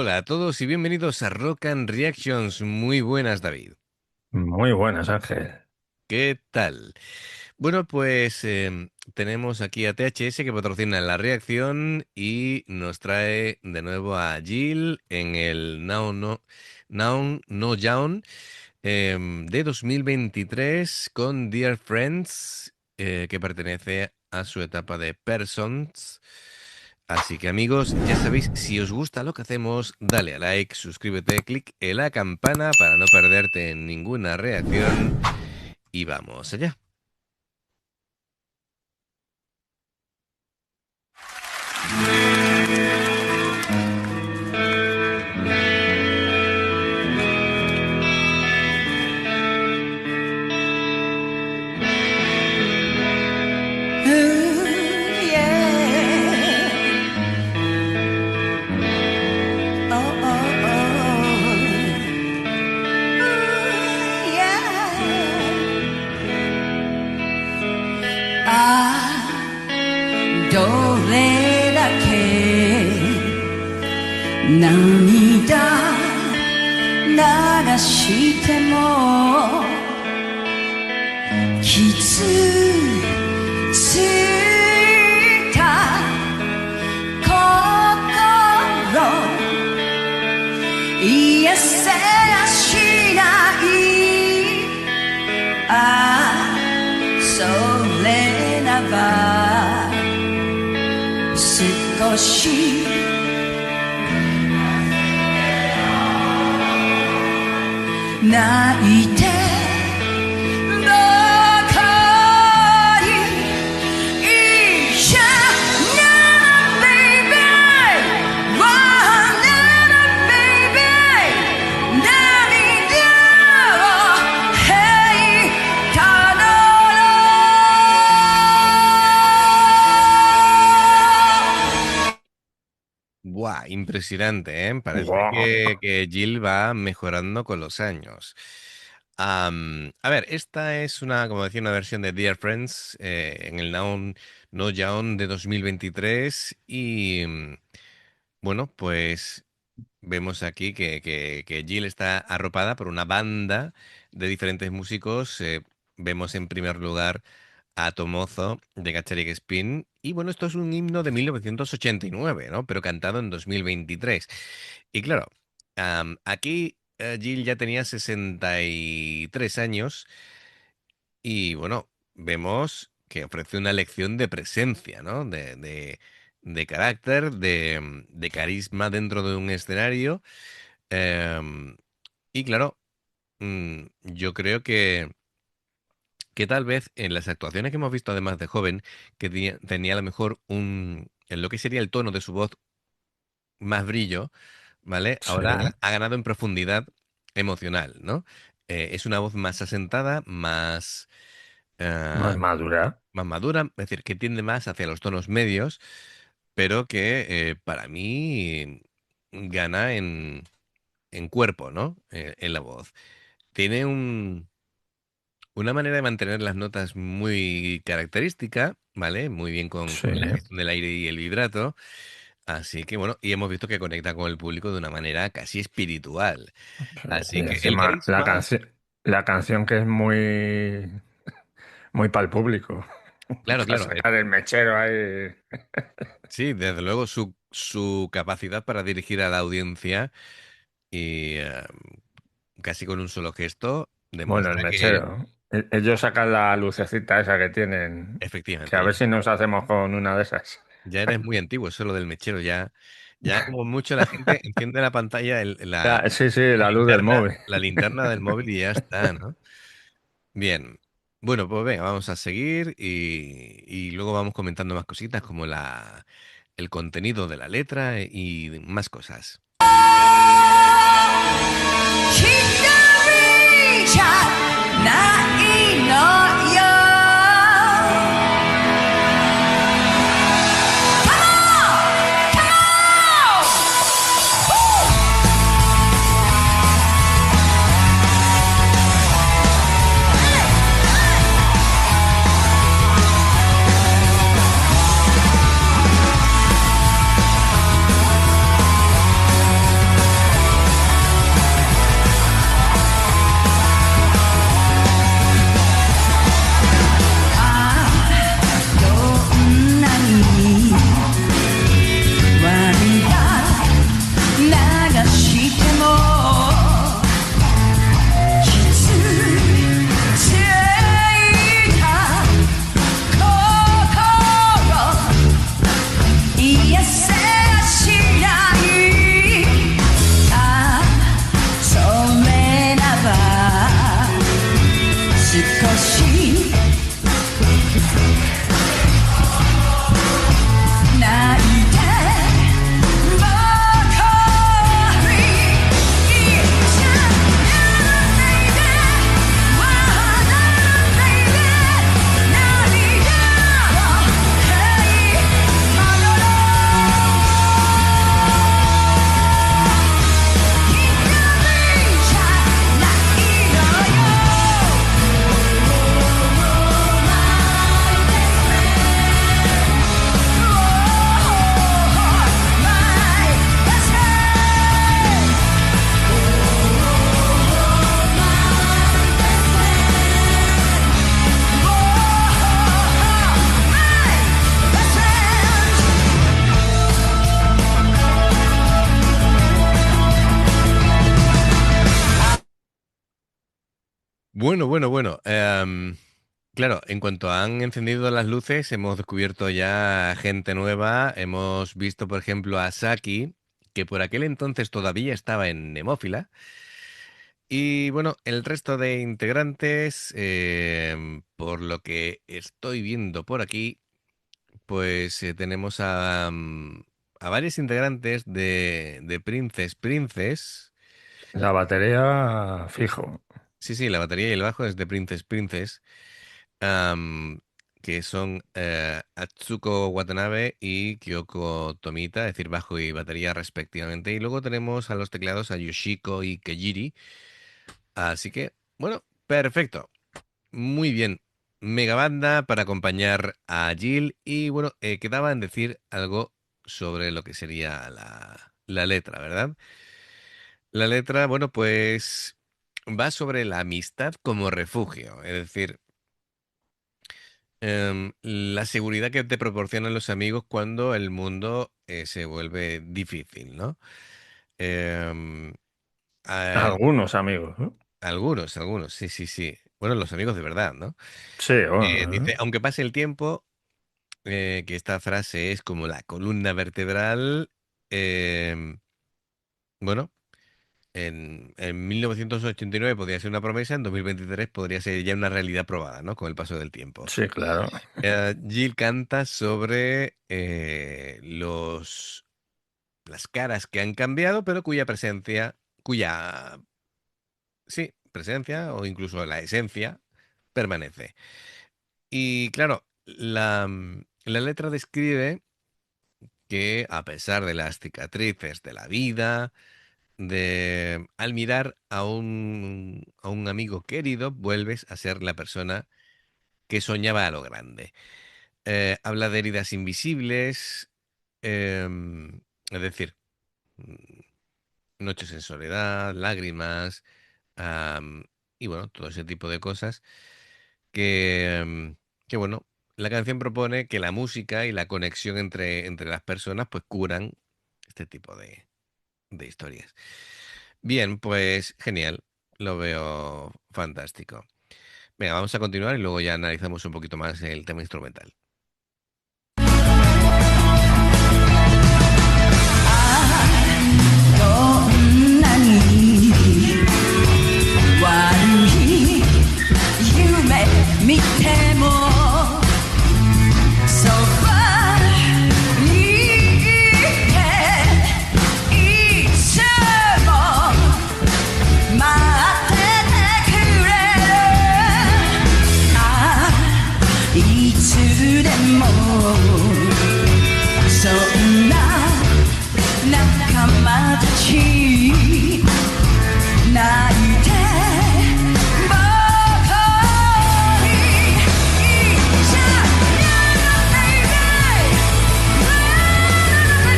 Hola a todos y bienvenidos a Rock and Reactions. Muy buenas, David. Muy buenas, Ángel. ¿Qué tal? Bueno, pues tenemos aquí a THS que patrocina la reacción y nos trae de nuevo a Jill en el Now No Down de 2023 con Dear Friends, que pertenece a su etapa de Persons. Así que amigos, ya sabéis, si os gusta lo que hacemos, dale a like, suscríbete, clic en la campana para no perderte ninguna reacción y vamos allá. Ooh, yeah. Oh, oh, oh. Ooh, yeah. どれだけ涙流しても傷ついた心癒せやしないああそれなら少し泣いてばかりいちゃなら baby Why なら baby 涙をへいたの Buah, impresionante, ¿eh? Parece Guau. que Jill va mejorando con los años. A ver, esta es una, como decía, una versión de Dear Friends en el Now No Down de 2023 y bueno, pues vemos aquí que Jill está arropada por una banda de diferentes músicos. Vemos en primer lugar a Tomozo de Gathering Spin. Y bueno, esto es un himno de 1989, ¿no? Pero cantado en 2023. Y claro, aquí Jill ya tenía 63 años y bueno, vemos que ofrece una lección de presencia, ¿no? De carácter, de carisma dentro de un escenario. Em, y claro, yo creo que tal vez en las actuaciones que hemos visto además de joven, que tenía a lo mejor en lo que sería el tono de su voz más brillo, ¿vale? Sí, Ahora ha ganado en profundidad emocional, ¿no? Es una voz más asentada, más eh, madura. más madura, es decir, que tiende más hacia los tonos medios, pero que para mí gana en cuerpo, ¿no? En la voz. Tiene una manera de mantener las notas muy característica, ¿vale? Muy bien Sí. con la gestión del aire y el vibrato. Así que bueno, y hemos visto que conecta con el público de una manera casi espiritual. Y Así que el encima carisma, la canción que es muy para el público. claro, Para claro, sacar el mechero ahí. sí, desde luego su capacidad para dirigir a la audiencia y casi con un solo gesto Bueno, el demuestra que mechero. Ellos sacan la lucecita esa que tienen. Que efectivamente a ver si nos hacemos con una de esas. ya eres muy antiguo, eso es lo del mechero, ya como mucho la gente enciende la pantalla, Sí, sí, la luz del móvil. la linterna del móvil y ya está, ¿no? Bien. Bueno, pues venga, vamos a seguir y luego vamos comentando más cositas como el contenido de la letra y más cosas. ひとりじゃないのよ Come on! Come on! ても傷ついた心癒せやしないああそれなら少し泣いてばかりいっちゃないで笑ないで涙をはい戻ろう一人じゃないのよBueno, bueno, bueno. Claro, en cuanto han encendido las luces, hemos descubierto ya gente nueva. Hemos visto, por ejemplo, a Saki, que por aquel entonces todavía estaba en Nemófila. Y bueno, el resto de integrantes, por lo que estoy viendo por aquí, pues tenemos a varios integrantes de Princess. La batería fijo. Sí, sí, la batería y el bajo es de Princess. am, que son Atsuko Watanabe y Kyoko Tomita, es decir, bajo y batería respectivamente. Y luego tenemos a los teclados a Yoshiko y Kejiri. Así que, bueno, perfecto. Muy bien. Mega banda para acompañar a Jill. Y bueno, quedaba en decir algo sobre lo que sería la letra, ¿verdad? La letra, bueno, pues va sobre la amistad como refugio. Es decir, la seguridad que te proporcionan los amigos cuando el mundo se vuelve difícil, ¿no? Em, a- Algunos amigos, ¿no? algunos, sí, sí, sí. Bueno, los amigos de verdad, ¿no? Sí, bueno, Dice, aunque pase el tiempo, que esta frase es como la columna vertebral, em, bueno, en 1989 podría ser una promesa, en 2023 podría ser ya una realidad probada, ¿no? Con el paso del tiempo. sí, claro. Jill canta sobre las caras que han cambiado, pero cuya, sí, presencia o incluso la esencia permanece. Y claro, la letra describe que a pesar de las cicatrices de la vida, al mirar a un amigo querido, vuelves a ser la persona que soñaba a lo grande. Habla de heridas invisibles, es decir, mm, noches en soledad, lágrimas, am, y bueno, todo ese tipo de cosas que bueno, la canción propone que la música y la conexión entre las personas pues curan este tipo de historias. Bien, pues genial, lo veo fantástico. Venga, vamos a continuar y luego ya analizamos un poquito más el tema instrumental. どんなに悪い夢見てもそばにいていつも待っててくれるああいつでもそんな仲間たち泣いてばかりいっちゃない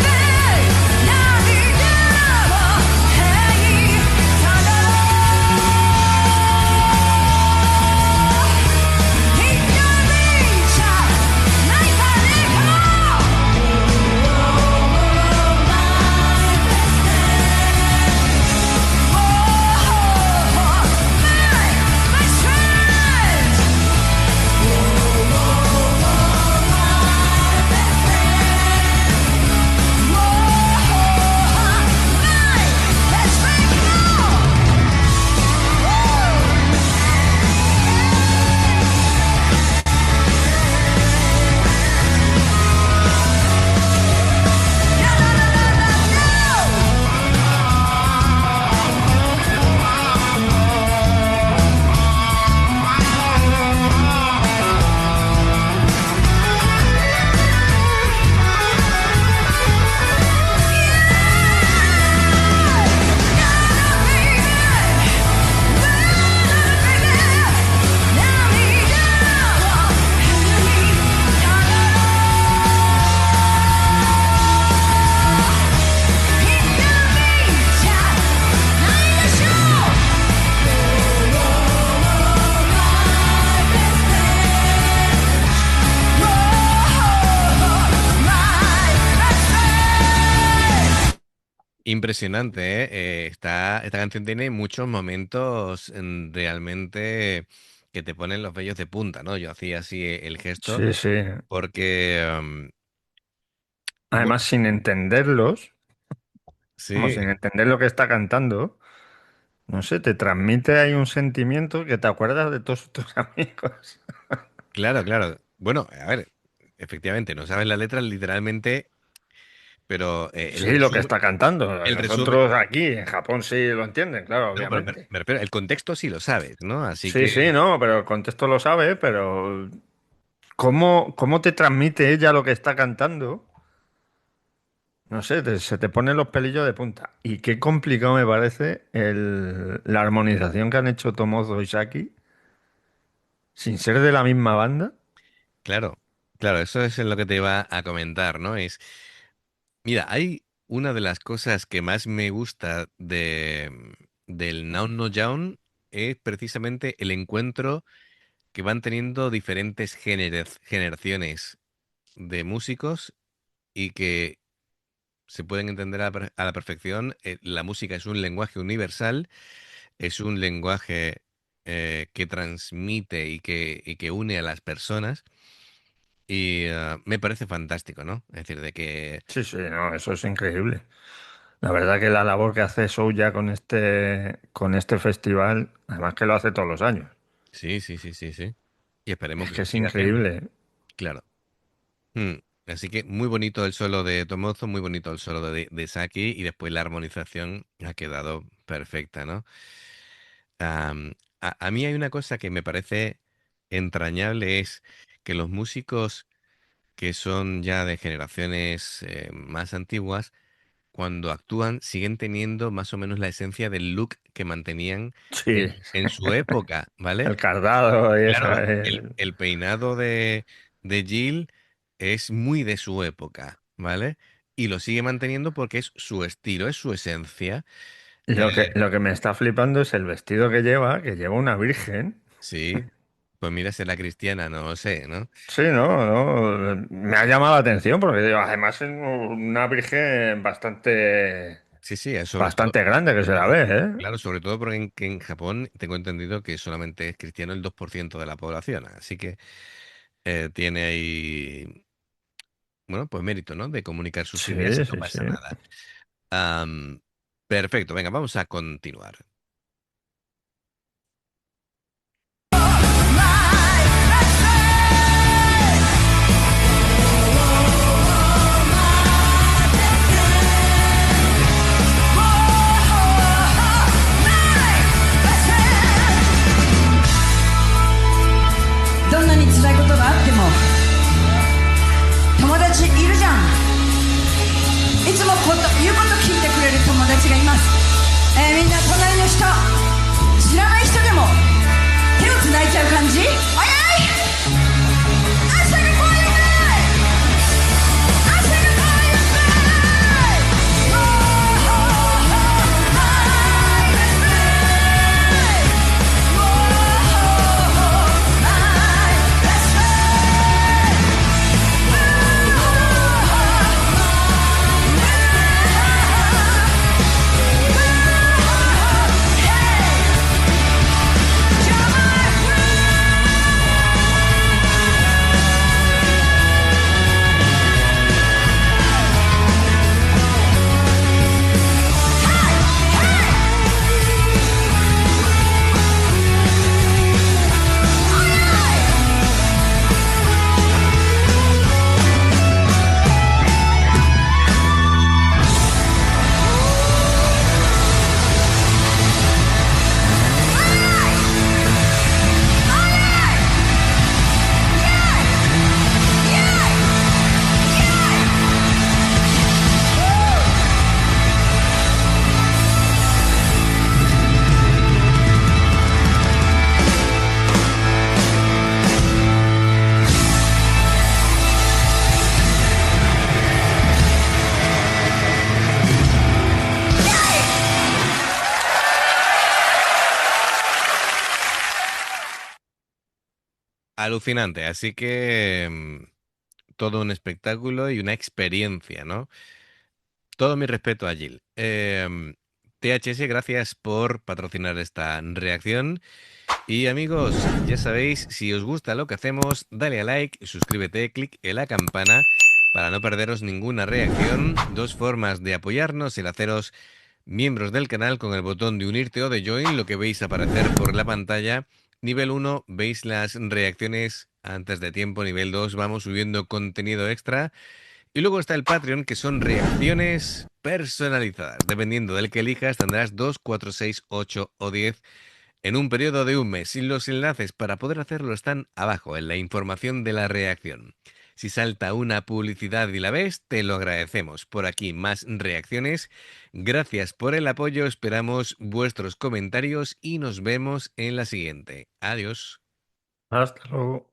で涙をへいただろう一人じゃないからね Impresionante, ¿eh? Esta canción tiene muchos momentos realmente que te ponen los vellos de punta, ¿no? Yo hacía así el gesto Sí, sí. porque, bueno, Además, sin entenderlos, como sí, sin entender lo que está cantando, no sé, te transmite ahí un sentimiento que te acuerdas de todos tus amigos. claro, claro. Bueno, a ver, efectivamente, no sabes la letra literalmente, pero Sí, lo que está cantando. el resumen, Nosotros aquí en Japón sí lo entienden, claro, no, pero obviamente. me refiero, el contexto sí lo sabes, ¿no? Así Sí, que, sí, no, pero el contexto lo sabe, pero ¿cómo te transmite ella lo que está cantando? No sé, se te ponen los pelillos de punta. Y qué complicado me parece la armonización que han hecho Tomozo y Saki, sin ser de la misma banda. claro, claro, eso es lo que te iba a comentar, ¿no? Mira, hay una de las cosas que más me gusta del Now No Down es precisamente el encuentro que van teniendo diferentes generaciones de músicos y que se pueden entender a la perfección. La música es un lenguaje universal, es un lenguaje que transmite y que une a las personas y me parece fantástico, ¿no? Es decir, de que Sí, sí, no, eso es increíble. La verdad que la labor que hace Souya con este festival, además que lo hace todos los años, sí, sí, sí, sí, sí. Y esperemos es que que lo es siga haciendo. increíble. Claro. Mm. Así que muy bonito el solo de Tomozo, muy bonito el solo de Saki y después la armonización ha quedado perfecta, ¿no? A mí hay una cosa que me parece entrañable, es que los músicos que son ya de generaciones más antiguas, cuando actúan, siguen teniendo más o menos la esencia del look que mantenían Sí, en su época, ¿vale? el cardado y Claro, esa. el peinado de Jill es muy de su época, ¿vale? Y lo sigue manteniendo porque es su estilo, es su esencia. Y Eh, lo que me está flipando es el vestido que lleva una virgen. sí, pues mira, será cristiana, no lo sé, ¿no? Sí, no, me ha llamado la atención porque además es una virgen bastante, Sí, sí, sobre todo, bastante grande que se la ve, ¿eh? claro, sobre todo porque en Japón tengo entendido que solamente es cristiano el 2% de la población, así que tiene ahí, bueno, pues mérito, ¿no? De comunicar sus ideas y Sí, no sí, sí. pasa nada. Am, perfecto, venga, vamos a continuar.どんなに辛いことがあっても友達いるじゃん。いつも言うこと聞いてくれる友達がいます、みんな隣の人知らない人でも手をつないちゃう感じ。おやい朝が来いよ朝が来いよAlucinante, así que todo un espectáculo y una experiencia, ¿no? Todo mi respeto a Jill. THS, gracias por patrocinar esta reacción. Y amigos, ya sabéis, si os gusta lo que hacemos, dale a like, suscríbete, clic en la campana para no perderos ninguna reacción. Dos formas de apoyarnos: el haceros miembros del canal con el botón de unirte o de join, lo que veis aparecer por la pantalla. Nivel 1, veis las reacciones antes de tiempo. Nivel 2, vamos subiendo contenido extra. Y luego está el Patreon, que son reacciones personalizadas. Dependiendo del que elijas, tendrás 2, 4, 6, 8 o 10 en un periodo de un mes. Y los enlaces para poder hacerlo están abajo, en la información de la reacción. Si salta una publicidad y la ves, te lo agradecemos. Por aquí más reacciones. Gracias por el apoyo, esperamos vuestros comentarios y nos vemos en la siguiente. Adiós. Hasta luego.